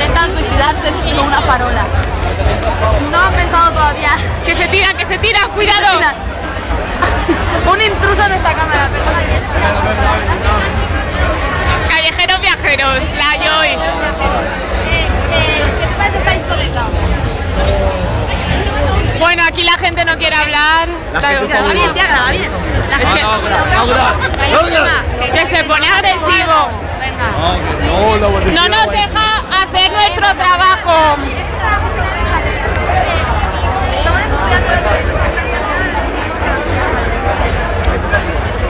intentan suicidarse con una farola. No han pensado todavía. Que se tira, cuidado. Un intruso en esta cámara, perdona. Callejeros viajeros, la Joy. ¿Qué te parece esta historieta? Bueno, aquí la gente no quiere hablar. Graba bien, tía, graba bien. Que se pone agresivo. Venga. No nos deja hacer nuestro trabajo.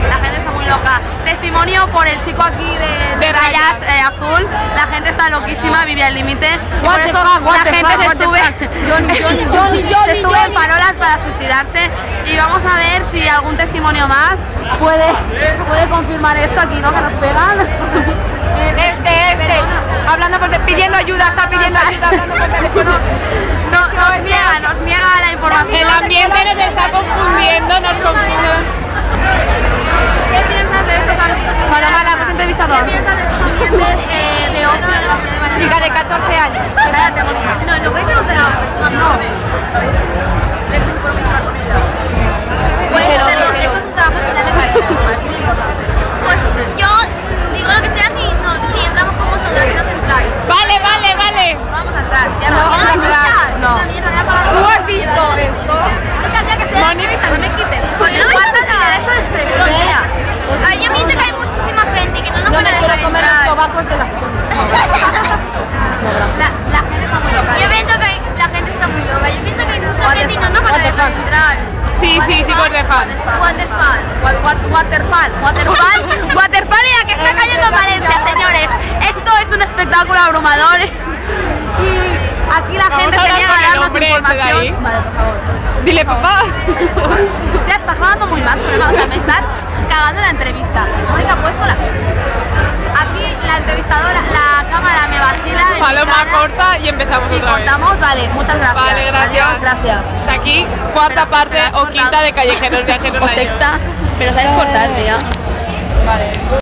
La gente está muy loca. Testimonio por el chico aquí de rayas azul. La gente está loquísima, vive al límite. Y por eso la gente se sube. Se suben farolas para suicidarse. Y vamos a ver si algún testimonio más puede confirmar esto aquí, ¿no? Que nos pegan. Hablando pidiendo ayuda, está pidiendo ayuda, hablando por teléfono. Nos niega la información. El ambiente nos está confundiendo, nos confunde. ¿Qué piensas de estos ambientes? Paloma, la hemos entrevistado. ¿Qué piensas de estos ambientes de ocio de la ciudad de Valencia? Chica de 14 años. Cállate, Mónica. No, lo que dice de la persona. No. Es que se puede mezclar con ella. Pues eso es un trabajo que le parece más. Pues yo digo lo que sea si entramos como solas y nos entráis. Vale. Vamos a entrar. Ya no No, vamos a entrar. no. Una mierda, me ha pagado. ¿Tú has visto esto? Mónica, no me quites. Porque no falta el derecho de expresión, tía. Ay, yo pienso que hay muchísima gente que no nos No van me a quiero dejar comer los entrar. sobacos de las cholas. La gente está muy loca. Yo pienso que la gente está muy loca. Yo pienso que hay mucha gente y no nos van a dejar entrar. Sí, pues deja. Waterfall y la que está cayendo en Valencia, señores. Esto es un espectáculo abrumador. Y aquí la gente se niega a darnos información. Vale, por favor. Dile, papá. Ya estás jugando muy mal, problema. O sea, me estás cagando la entrevista. Mónica, ¿puedes colar? Aquí la entrevistadora, la cámara me vacila. Paloma corta y empezamos Si otra vez. cortamos, vale, muchas gracias. Vale, gracias. Adiós, gracias. De aquí, cuarta parte o quinta de Callejeros Viajeros. O sexta, pero sabes cortar, tía. Vale.